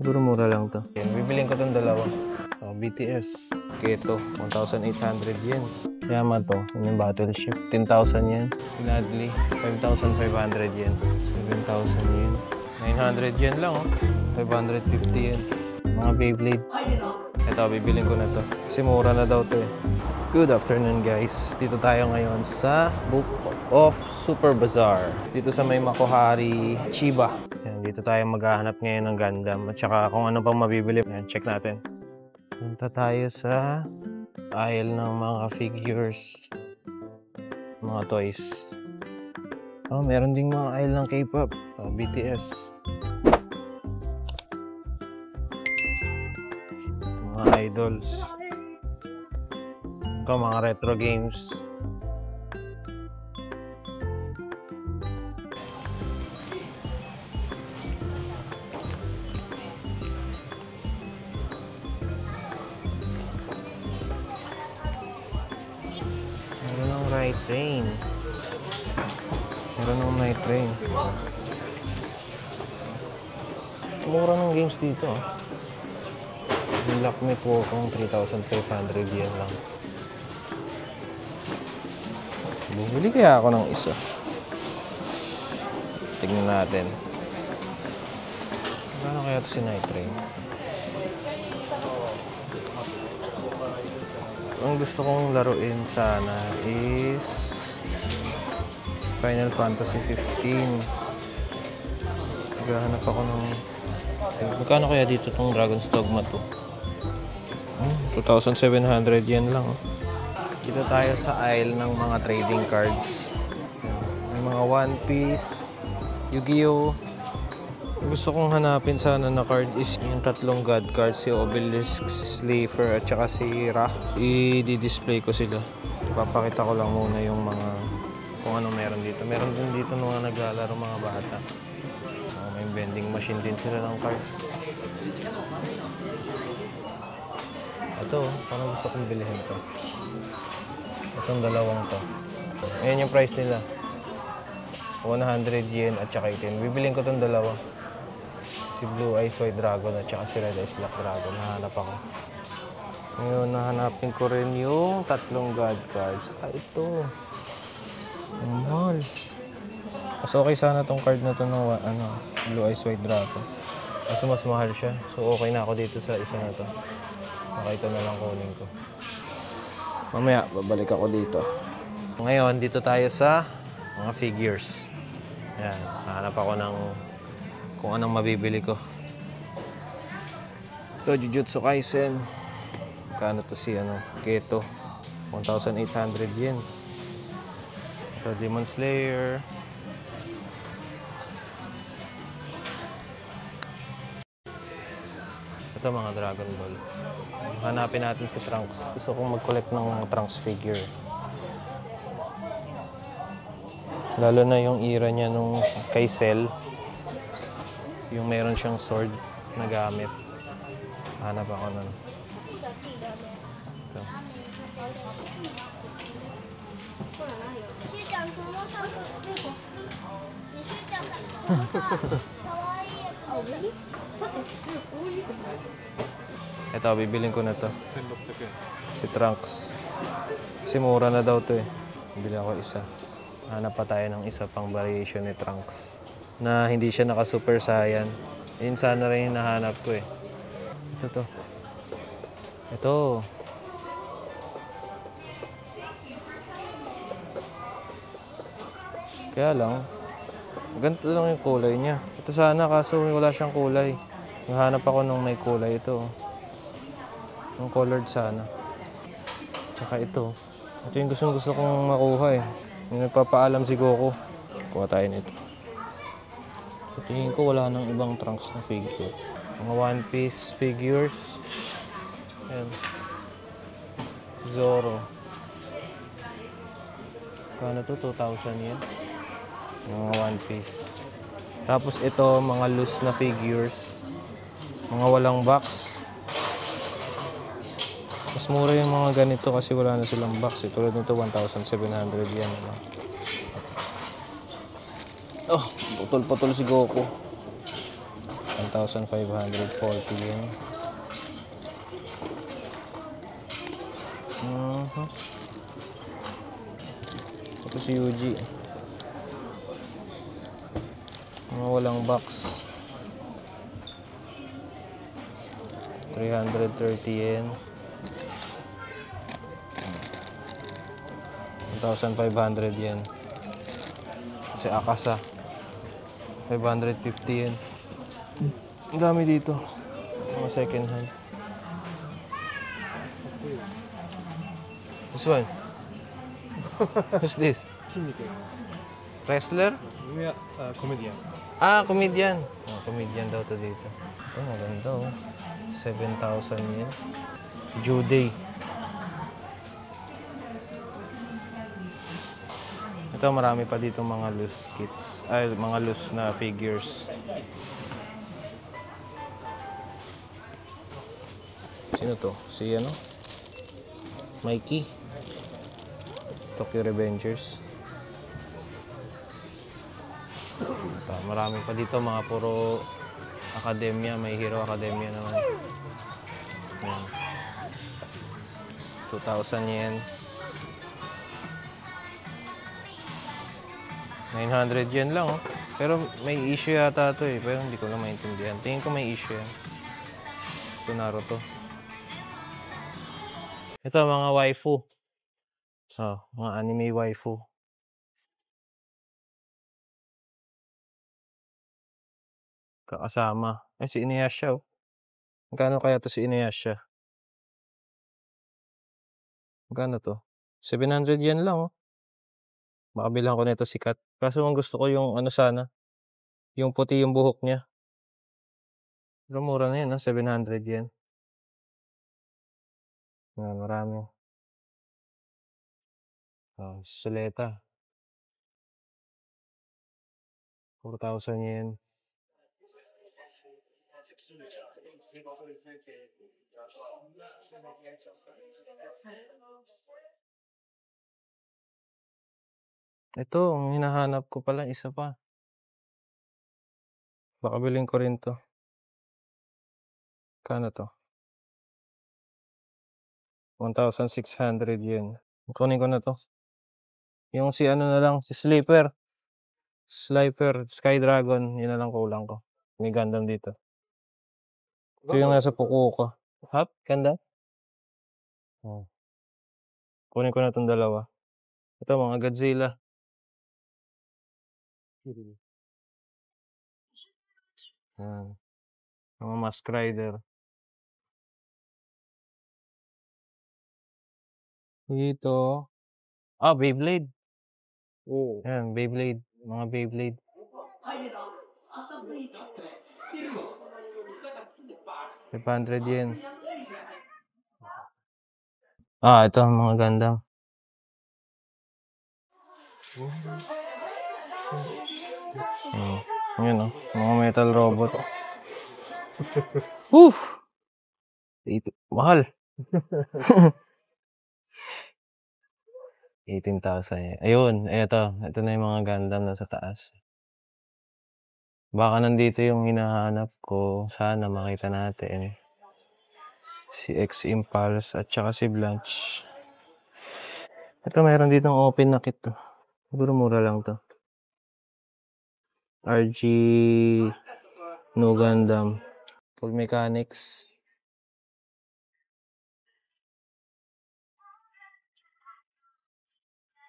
Siguro mura lang to. Yan, bibiling ko tong dalawa. BTS. Keto, 1,800 yen. Yamato, yun yung Battleship. 10,000 yen. Gladly, 5,500 yen. 7,000 yen. 900 yen lang, oh. 550 yen. Mga Beyblade. Ito, bibiling ko na to. Kasi mura na daw to eh. Good afternoon guys. Dito tayo ngayon sa Book of Super Bazaar. Dito sa may Makuhari, Chiba. Yan, dito tayo maghahanap ngayon ng Gundam. At saka kung ano pang mabibili. Yan, check natin. Punta tayo sa aisle ng mga figures. Mga toys. Oh, meron ding mga aisle ng K-pop. Oh, BTS. Mga idols. Ito, mga retro games. Meron ng Night Train. Meron ng Night Train. Mura ng games dito. Yung Lakme po kung 3,500 yen lang. Bumili kaya ako ng isa. Tignan natin. Ano kaya ito si Night Train? Ang gusto kong laruin sana is Final Fantasy 15. Naghahanap ako ng... Magkano kaya dito itong Dragon's Dogma 2? 2,700 yen lang. Dito tayo sa aisle ng mga trading cards. May mga One Piece, Yu-Gi-Oh! Gusto kong hanapin sana na card is yung tatlong god cards, si Obelisk, si Slifer, at saka si Ra. I-display ko sila. Ipapakita ko lang muna yung mga kung ano meron dito. Meron din dito mga naglalaro mga bata. May vending machine din sila ng cards. Ito, parang gusto kong bilhin to. Itong dalawang to. Ayan yung price nila. 100 yen at saka 18. Bibiling ko itong dalawa. Si Blue Eyes White Dragon at saka si Red Eyes Black Dragon. Nahanap ako. Ngayon, nahanapin ko rin yung tatlong god cards. Ito. Ang mahal. Mas okay sana tong card na to ng Blue Eyes White Dragon. Kaso mas mahal siya. So okay na ako dito sa isa na to. Baka ito na lang kunin ko. Mamaya, babalik ako dito. Ngayon, dito tayo sa mga figures. Ayan, hahanap ako ng kung anong mabibili ko. Ito, Jujutsu Kaisen. Kano to si Keto. 1,800 yen. Ito, Demon Slayer. Ito, mga Dragon Ball. Hanapin natin si Trunks. Gusto kong mag-collect ng mga Trunks figure. Lalo na yung era niya nung kay Cell. Yung meron siyang sword na gamit. Hanap ako nun. Ito. Ito, bibiling ko na to. Si Trunks. Kasi mura na daw to eh. Bili ako isa. Hanap pa tayo ng isa pang variation ni Trunks. Na hindi siya naka-Super Saiyan. Yun sana rin yung nahanap ko eh. Ito to. Ito. Kaya lang, ganito lang yung kulay niya. Ito sana kaso wala siyang kulay. Naghanap ako nung may kulay ito. Yung colored sana. Tsaka ito. Ito yung gusto kong makuha eh. Yung nagpapaalam si Goku. Kuha tayo nito. Tingin ko wala nang ibang Trunks na figure. Mga One Piece figures. Ayan. Zoro. Kano to? 2,000 yen. Mga One Piece. Tapos ito, mga loose na figures. Mga walang box. Mas mura yung mga ganito kasi wala na silang box. Tulad nito, 1,700 yen. Oh, putol-putol si Goku. 1,540 yen. Tapos Yuji. Mga walang box. 330 yen. 1,500 yen. Kasi Akasa. 550 yen. Ang dami dito. Mga second hand. This one. Who's this? Wrestler? Yeah, comedian. Ah, comedian. Oh, comedian daw to dito. Ito, maganda oh. 7,000 yen. Si Juday. Ito, marami pa dito mga loose kits. Ay, mga loose na figures. Sino to? Si ano? Mikey. Tokyo Revengers. Ito, marami pa dito mga puro Academia. May Hero Academia naman. Ayan. 2,000 yen. 900 yen lang oh. Pero may issue yata ito eh. Pero hindi ko na maintindihan. Tingin ko may issue yan. Ito Naruto. Ito mga waifu. Oh, mga anime waifu. Kakasama. Ay, si Inuyasha oh. Magkano kaya to si Inuyasha? Magkano to? 700 yen lang oh. Makabilang ko nito sikat. Kaso ang gusto ko yung ano sana. Yung puti yung buhok niya. Pero mura na yan, 700 yen. Marami. Oh, Suleta. 4,000 yen. Ito, ang hinahanap ko pala, isa pa. Baka bilhin ko rin to. Kano to? 1,600 yen. Kunin ko na to. Yung si ano na lang, si Sleeper. Sky Dragon, yun na lang kulang ko. May Gundam dito. Ito yung nasa Fukuoka. Hap? Ganda? Oh. Kunin ko na itong dalawa. Ito, mga Godzilla. Yan. Mga Mask Rider. Dito. Ah, Beyblade. Oh. Yan, Beyblade. Mga Beyblade. ₱500 yen. Ah, ito ang mga Gundam. Yun oh, mga metal robot. Whew! Mahal. 18,000 yen. Ayun, ito na yung mga Gundam na sa taas. Baka nandito yung hinahanap ko. Sana makita natin. Si X-Impulse at saka si Blanche. Ito mayroon ditong open na kit to. Siguro mura lang to. RG No Gundam. Full mechanics.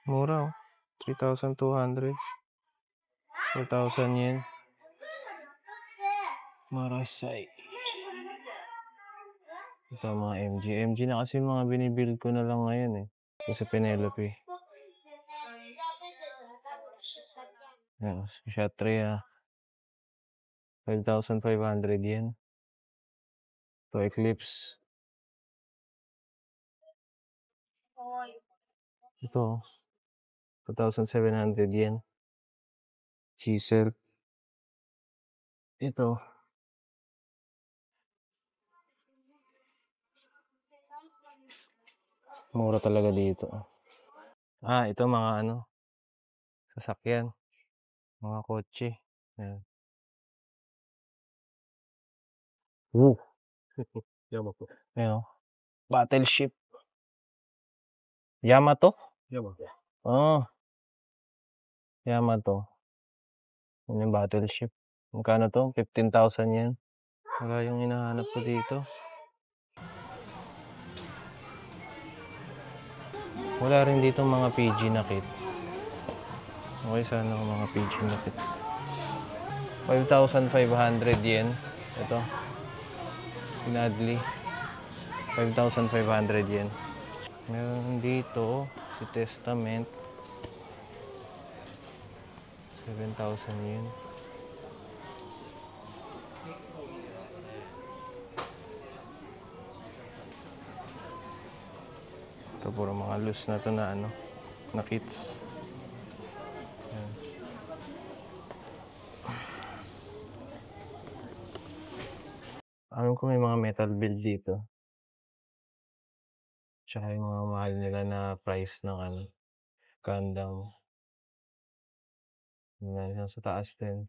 Mura oh. 3,200. 4,000 yen. Marasai. Ito mga MG. MG na kasi mga binibuild ko na lang ngayon eh. Ito sa Penelope. Yan, Kshatriya. 5,500 yen. Ito Eclipse. Ito 2,700 yen. Chisel. Ito. Mura talaga dito. Ah, ito mga ano. Sasakyan. Mga kotse. Ayan. Ooh. Yamato. Ayun, oh. Battleship. Yamato? Yamato. Oh, Yamato. Yun yung battleship. Magkano to? 15,000 yan. Wala yung hinahanap ko dito. Wala rin dito mga PG na kit. Okay, sana kung mga PG na kit. 5,500 yen. Ito. Pinadli. 5,500 yen. Meron dito si Testament. 7,000 yen. Ito puro mga loose na to na na kits. Ayan. Alam ko may mga metal build dito. Tsaka yung mga mahal nila na price ng Gundam. Yan sa taas din.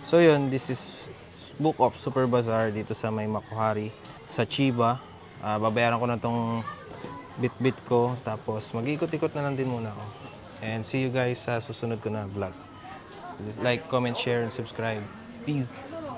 So yun, this is Book of Super Bazaar dito sa may Makuhari sa Chiba. Babayaran ko na tong bit-bit ko, tapos mag-ikot-ikot na lang din muna ako. And see you guys sa susunod ko na vlog. Like, comment, share, and subscribe. Peace!